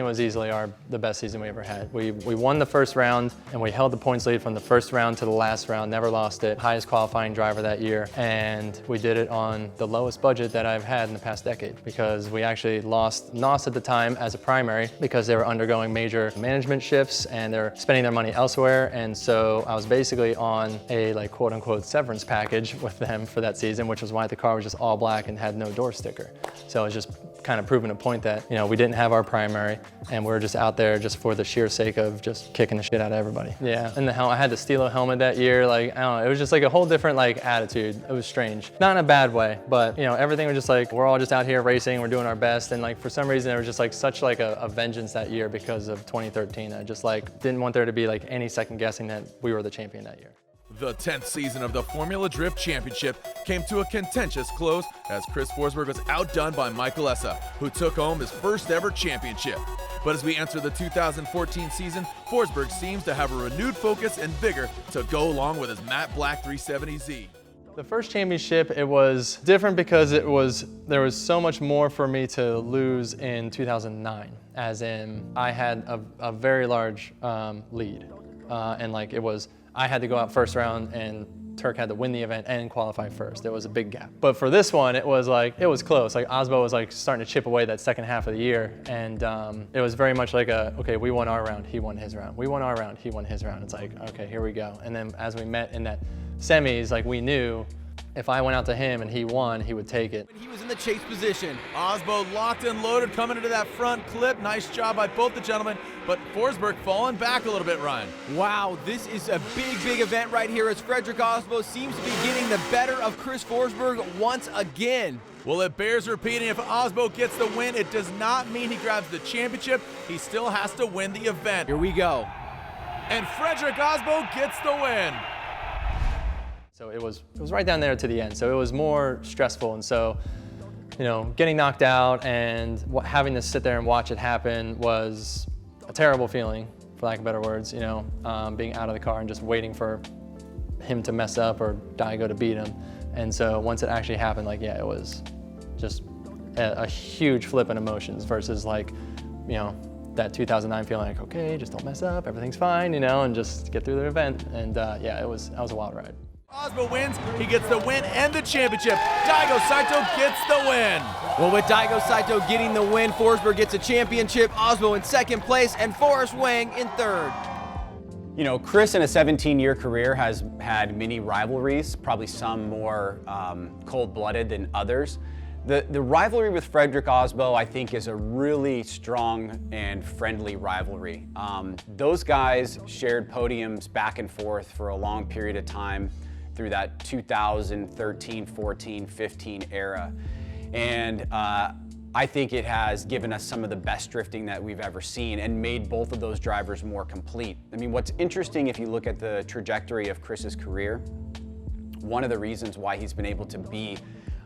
Was easily the best season we ever had. We won the first round and we held the points lead from the first round to the last round, never lost it. Highest qualifying driver that year, and we did it on the lowest budget that I've had in the past decade, because we actually lost NOS at the time as a primary because they were undergoing major management shifts and they're spending their money elsewhere. And so I was basically on a like quote unquote severance package with them for that season, which was why the car was just all black and had no door sticker. So it was just kind of proving a point that, you know, we didn't have our primary and we were just out there just for the sheer sake of just kicking the shit out of everybody. Yeah, and the helmet, I had the Stilo helmet that year. Like, I don't know, it was just like a whole different like attitude. It was strange. Not in a bad way, but you know, everything was just like, we're all just out here racing, we're doing our best. And like, for some reason, there was just like such like a vengeance that year because of 2013. I just like didn't want there to be like any second guessing that we were the champion that year. The 10th season of the Formula Drift Championship came to a contentious close as Chris Forsberg was outdone by Michael Essa, who took home his first ever championship. But as we enter the 2014 season, Forsberg seems to have a renewed focus and vigor to go along with his matte black 370Z. The first championship, it was different because there was so much more for me to lose in 2009, as in I had a very large lead, and like I had to go out first round and Turk had to win the event and qualify first. There was a big gap. But for this one, it was close. Like Osbo was like starting to chip away that second half of the year. And it was very much like okay, we won our round, he won his round. We won our round, he won his round. It's like, okay, here we go. And then as we met in that semis, like we knew if I went out to him and he won, he would take it. He was in the chase position. Osbo locked and loaded, coming into that front clip. Nice job by both the gentlemen, but Forsberg falling back a little bit, Ryan. Wow, this is a big event right here as Frederick Osbo seems to be getting the better of Chris Forsberg once again. Well, it bears repeating, if Osbo gets the win, it does not mean he grabs the championship. He still has to win the event. Here we go. And Frederick Osbo gets the win. So it was right down there to the end. So it was more stressful. And so, you know, getting knocked out and having to sit there and watch it happen was a terrible feeling, for lack of better words, you know, being out of the car and just waiting for him to mess up or Daigo to beat him. And so once it actually happened, like, yeah, it was just a huge flip in emotions versus like, you know, that 2009 feeling like, okay, just don't mess up, everything's fine, you know, and just get through the event. And yeah, that was a wild ride. Osbo wins, he gets the win and the championship. Daigo Saito gets the win. Well, with Daigo Saito getting the win, Forsberg gets a championship, Osbo in second place, and Forrest Wang in third. You know, Chris in a 17-year career has had many rivalries, probably some more cold-blooded than others. The rivalry with Frederick Osbo, I think, is a really strong and friendly rivalry. Those guys shared podiums back and forth for a long period of time through that 2013, 14, 15 era. And I think it has given us some of the best drifting that we've ever seen and made both of those drivers more complete. I mean, what's interesting if you look at the trajectory of Chris's career, one of the reasons why he's been able to be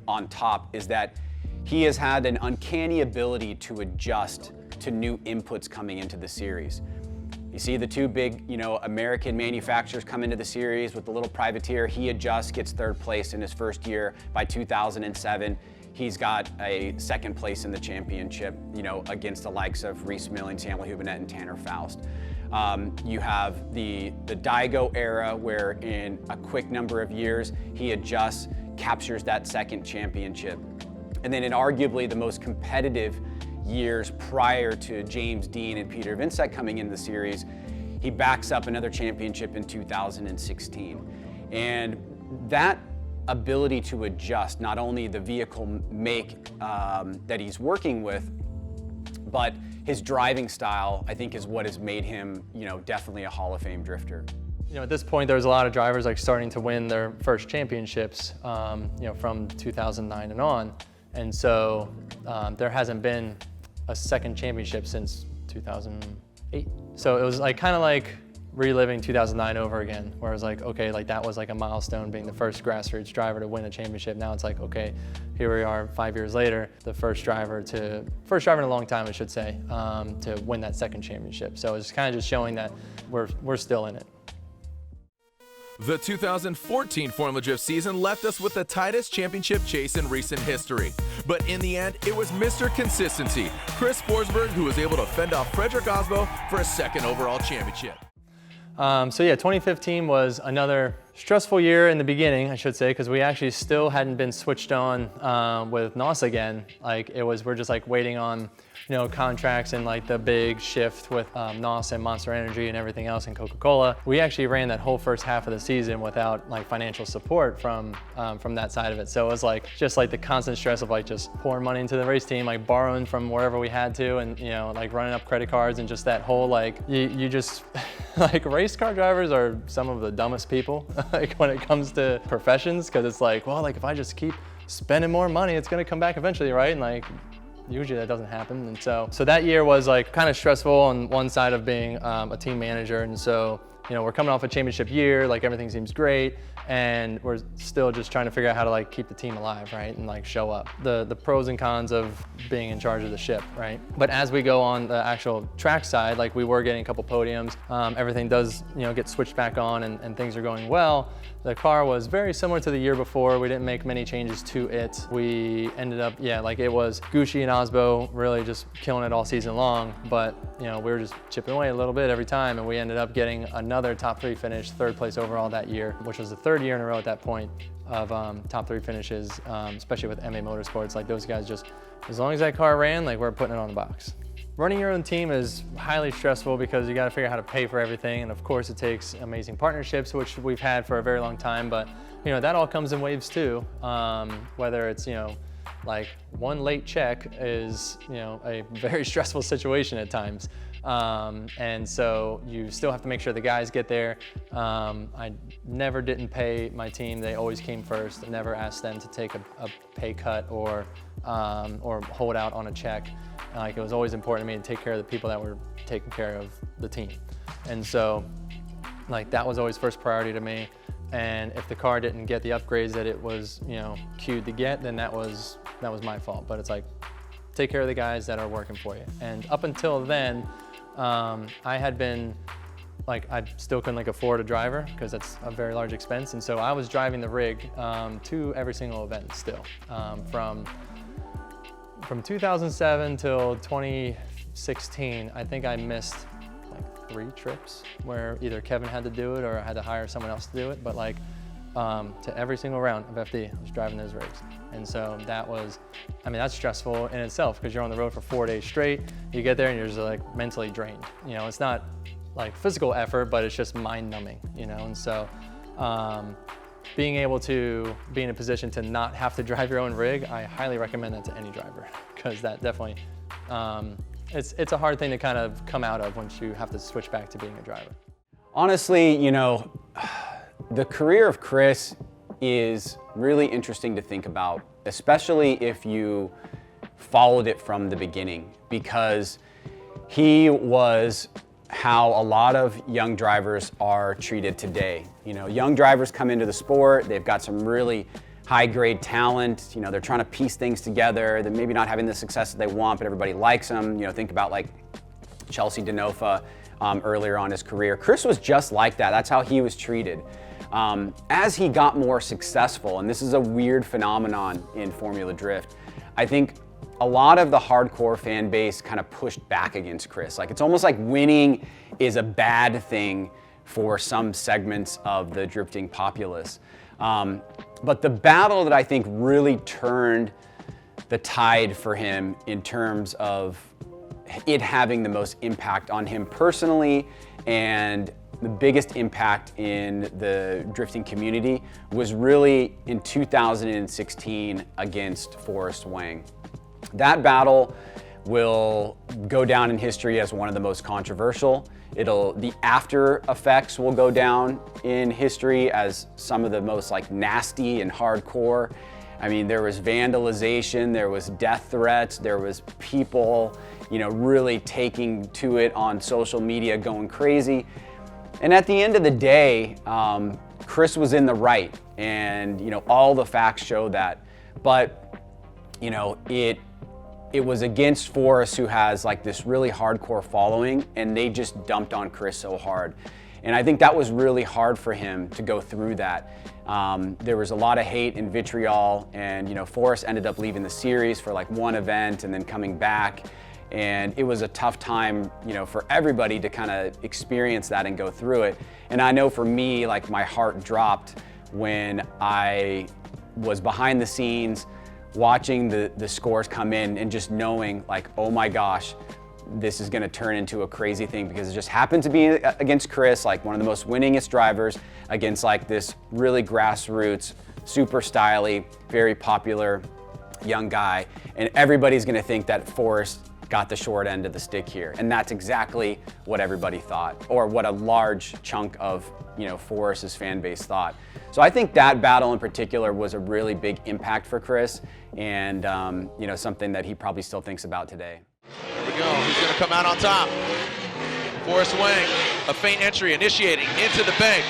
on top is that he has had an uncanny ability to adjust to new inputs coming into the series. You see the two big, you know, American manufacturers come into the series with the little privateer. He adjusts, gets third place in his first year. By 2007, he's got a second place in the championship, you know, against the likes of Reese Milling, Samuel Hubinett, and Tanner Faust. You have the Daigo era where in a quick number of years, he adjusts, captures that second championship. And then in arguably the most competitive years prior to James Dean and Peter Vincent coming into the series, he backs up another championship in 2016. And that ability to adjust not only the vehicle make that he's working with, but his driving style, I think, is what has made him, you know, definitely a Hall of Fame drifter. You know, at this point, there's a lot of drivers like starting to win their first championships, you know, from 2009 and on. And so there hasn't been a second championship since 2008. So it was like kind of like reliving 2009 over again, where it was like, okay, like that was like a milestone, being the first grassroots driver to win a championship. Now it's like, okay, here we are 5 years later, the first driver in a long time, I should say, to win that second championship. So it's kind of just showing that we're still in it. The 2014 Formula Drift season left us with the tightest championship chase in recent history. But in the end, it was Mr. Consistency, Chris Forsberg, who was able to fend off Frederick Osbo for a second overall championship. So yeah, 2015 was another stressful year in the beginning, I should say, because we actually still hadn't been switched on with NOS again. Like we're just like waiting on, contracts and like the big shift with NOS and Monster Energy and everything else and Coca-Cola. We actually ran that whole first half of the season without like financial support from that side of it. So it was like just like the constant stress of like just pouring money into the race team, like borrowing from wherever we had to, and like running up credit cards, and just that whole like you just like race car drivers are some of the dumbest people like when it comes to professions, because it's like, well, like if I just keep spending more money, it's gonna come back eventually, right? And like usually that doesn't happen. And so that year was like kind of stressful on one side of being a team manager. And so, we're coming off a championship year, like everything seems great, and we're still just trying to figure out how to like keep the team alive, right? And like show up. The pros and cons of being in charge of the ship, right? But as we go on the actual track side, like we were getting a couple podiums, everything does, get switched back on, and things are going well. The car was very similar to the year before. We didn't make many changes to it. We ended up, like it was Gucci and Osbo really just killing it all season long, but we were just chipping away a little bit every time, and we ended up getting another top 3 finish, 3rd place overall that year, which was the 3rd year in a row at that point of top 3 finishes, especially with MA Motorsports. Like those guys just, as long as that car ran, like we're putting it on the box. Running your own team is highly stressful because you got to figure out how to pay for everything, and of course it takes amazing partnerships, which we've had for a very long time, but that all comes in waves too. Whether it's like one late check is a very stressful situation at times, and so you still have to make sure the guys get there. I never didn't pay my team; they always came first. I never asked them to take a pay cut or hold out on a check. Like it was always important to me to take care of the people that were taking care of the team. And so like that was always first priority to me. And if the car didn't get the upgrades that it was, queued to get, then that was my fault. But it's like, take care of the guys that are working for you. And up until then, I had been like, I still couldn't like afford a driver because that's a very large expense. And so I was driving the rig to every single event still, from 2007 till 2016, I think I missed like 3 trips where either Kevin had to do it or I had to hire someone else to do it. But like to every single round of FD, I was driving those rigs. And so that was, that's stressful in itself because you're on the road for 4 days straight. You get there and you're just like mentally drained. It's not like physical effort, but it's just mind numbing, And so being able to be in a position to not have to drive your own rig, I highly recommend that to any driver, because that definitely, it's a hard thing to kind of come out of once you have to switch back to being a driver. Honestly, the career of Chris is really interesting to think about, especially if you followed it from the beginning, because he was how a lot of young drivers are treated today. Young drivers come into the sport, they've got some really high-grade talent, they're trying to piece things together, they're maybe not having the success that they want, but everybody likes them. Think about like Chelsea Denofa earlier on his career. Chris was just like that. That's how he was treated. As he got more successful, and this is a weird phenomenon in Formula Drift, I think a lot of the hardcore fan base kind of pushed back against Chris. Like it's almost like winning is a bad thing for some segments of the drifting populace. But the battle that I think really turned the tide for him in terms of it having the most impact on him personally and the biggest impact in the drifting community was really in 2016 against Forrest Wang. That battle will go down in history as one of the most controversial. The after effects will go down in history as some of the most like nasty and hardcore. There was vandalization, there was death threats, there was people, really taking to it on social media, going crazy. And at the end of the day, Chris was in the right, and all the facts show that. But it was against Forrest, who has like this really hardcore following, and they just dumped on Chris so hard. And I think that was really hard for him to go through that. There was a lot of hate and vitriol, and Forrest ended up leaving the series for like one event and then coming back. And it was a tough time, for everybody to kind of experience that and go through it. And I know for me, like, my heart dropped when I was behind the scenes watching the scores come in and just knowing, like, oh my gosh, this is gonna turn into a crazy thing, because it just happened to be against Chris, like one of the most winningest drivers, against like this really grassroots, super styly, very popular young guy. And everybody's gonna think that Forrest got the short end of the stick here. And that's exactly what everybody thought, or what a large chunk of Forrest's fan base thought. So I think that battle in particular was a really big impact for Chris, and something that he probably still thinks about today. Here we go, who's gonna come out on top? Forrest Wang, a feint entry, initiating into the bank.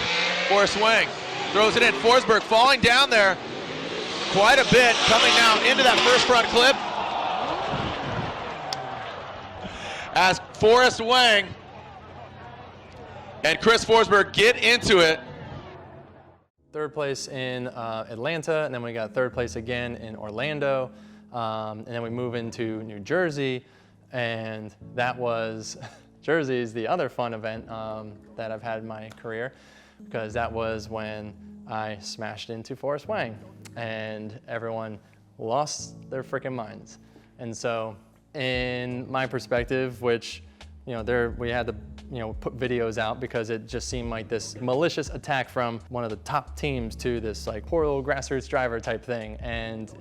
Forrest Wang throws it in. Forsberg falling down there quite a bit, coming now into that first front clip. As Forrest Wang and Chris Forsberg get into it. Third place in Atlanta, and then we got third place again in Orlando, and then we move into New Jersey, and that was, Jersey is the other fun event that I've had in my career, because that was when I smashed into Forrest Wang, and everyone lost their freaking minds. And so, in my perspective, which we had to put videos out, because it just seemed like this malicious attack from one of the top teams to this like poor little grassroots driver type thing. And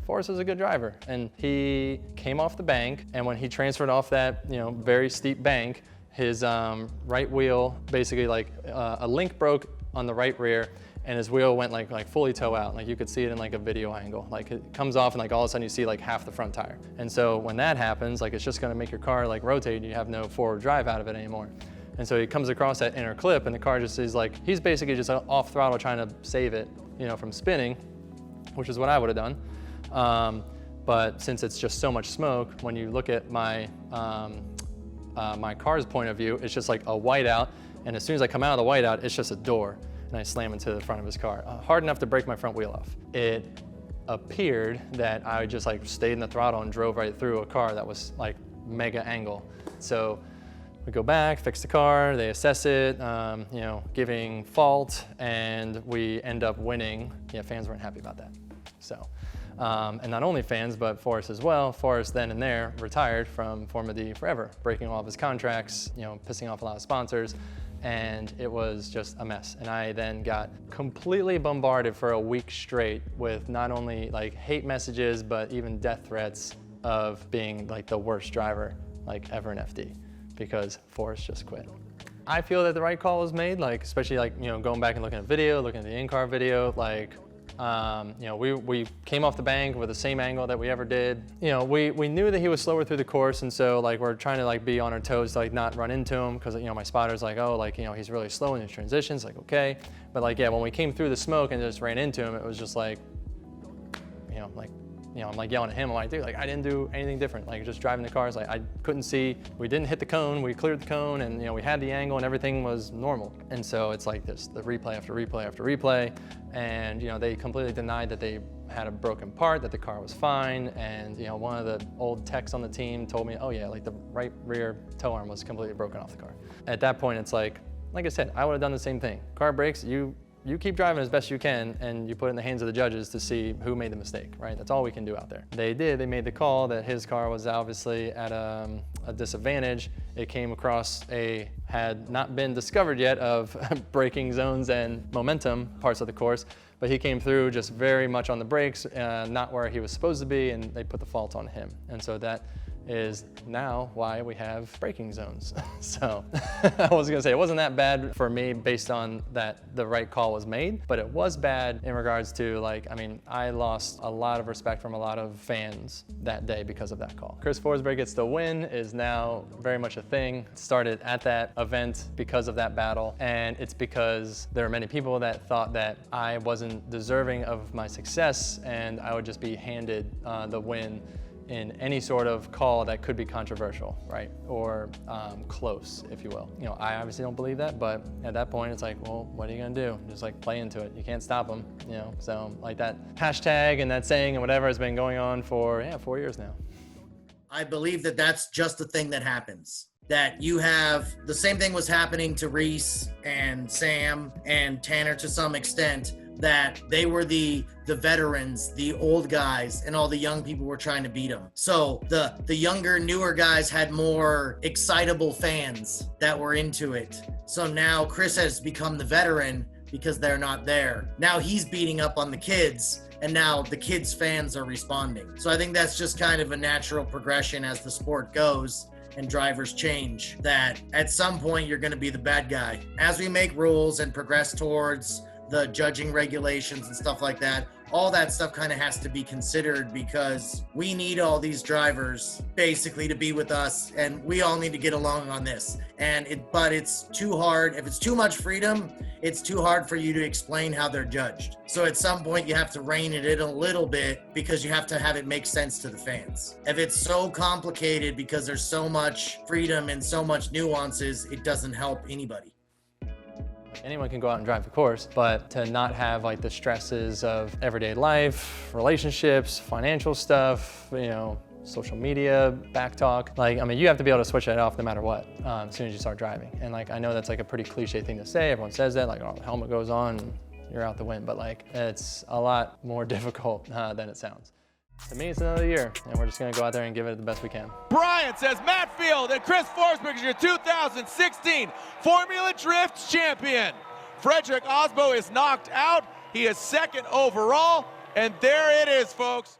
Forrest is a good driver, and he came off the bank, and when he transferred off that very steep bank, his right wheel basically a link broke on the right rear, and his wheel went like fully toe out. Like, you could see it in like a video angle. Like, it comes off and like all of a sudden you see like half the front tire. And so when that happens, like, it's just gonna make your car like rotate, and you have no forward drive out of it anymore. And so he comes across that inner clip, and the car just is like, he's basically just off throttle trying to save it, from spinning, which is what I would have done. But since it's just so much smoke, when you look at my my car's point of view, it's just like a whiteout, and as soon as I come out of the whiteout, it's just a door, and I slam into the front of his car, hard enough to break my front wheel off. It appeared that I just like stayed in the throttle and drove right through a car that was like mega angle. So we go back, fix the car, they assess it, giving fault, and we end up winning. Yeah, fans weren't happy about that. So, and not only fans, but Forrest as well. Forrest then and there retired from Formula D forever, breaking all of his contracts, pissing off a lot of sponsors, and it was just a mess. And I then got completely bombarded for a week straight with not only like hate messages, but even death threats of being like the worst driver like ever in FD, because Forrest just quit. I feel that the right call was made, like, especially like, going back and looking at video, looking at the in-car video, like, we came off the bank with the same angle that we ever did. We knew that he was slower through the course, and so like we're trying to like be on our toes to like not run into him, because my spotter's like, oh, like, he's really slow in his transitions, like, okay. But like, yeah, when we came through the smoke and just ran into him, it was just like, I'm like yelling at him, I'm like, dude, like, I didn't do anything different. Like, just driving the cars, like, I couldn't see, we didn't hit the cone, we cleared the cone, and we had the angle and everything was normal. And so it's like this, the replay after replay after replay, and they completely denied that they had a broken part, that the car was fine, and one of the old techs on the team told me, oh yeah, like the right rear tow arm was completely broken off the car. At that point, it's like I said, I would have done the same thing. Car breaks, you keep driving as best you can, and you put it in the hands of the judges to see who made the mistake, right? That's all we can do out there. They made the call that his car was obviously at a disadvantage. It came across had not been discovered yet of braking zones and momentum parts of the course, but he came through just very much on the brakes, not where he was supposed to be, and they put the fault on him. And so that is now why we have braking zones. So I was gonna say it wasn't that bad for me based on that the right call was made, but it was bad in regards to like, I mean, I lost a lot of respect from a lot of fans that day because of that call. Chris Forsberg gets the win is now very much a thing. It started at that event because of that battle, and it's because there are many people that thought that I wasn't deserving of my success and I would just be handed the win in any sort of call that could be controversial, right? Or close, if you will. You know, I obviously don't believe that, but at that point it's like, well, what are you gonna do? Just like play into it. You can't stop them, you know? So like that hashtag and that saying and whatever has been going on for, 4 years now. I believe that that's just the thing that happens. That you have, the same thing was happening to Reese and Sam and Tanner to some extent, that they were the veterans, the old guys, and all the young people were trying to beat them. So the younger, newer guys had more excitable fans that were into it. So now Chris has become the veteran because they're not there. Now he's beating up on the kids, and now the kids' fans are responding. So I think that's just kind of a natural progression as the sport goes and drivers change, that at some point you're gonna be the bad guy. As we make rules and progress towards the judging regulations and stuff like that, all that stuff kind of has to be considered, because we need all these drivers basically to be with us, and we all need to get along on this. But it's too hard. If it's too much freedom, it's too hard for you to explain how they're judged. So at some point you have to rein it in a little bit, because you have to have it make sense to the fans. If it's so complicated because there's so much freedom and so much nuances, it doesn't help anybody. Anyone can go out and drive, of course, but to not have like the stresses of everyday life, relationships, financial stuff, you know, social media, backtalk. Like, I mean, you have to be able to switch that off no matter what, as soon as you start driving. And like, I know that's like a pretty cliche thing to say. Everyone says that, like, oh, the helmet goes on, and you're out the win. But like, it's a lot more difficult than it sounds. To me, it's another year, and we're just gonna go out there and give it the best we can. Brian says Matt Field and Chris Forsberg is your 2016 Formula Drift champion. Frederick Osbo is knocked out. He is second overall, and there it is, folks.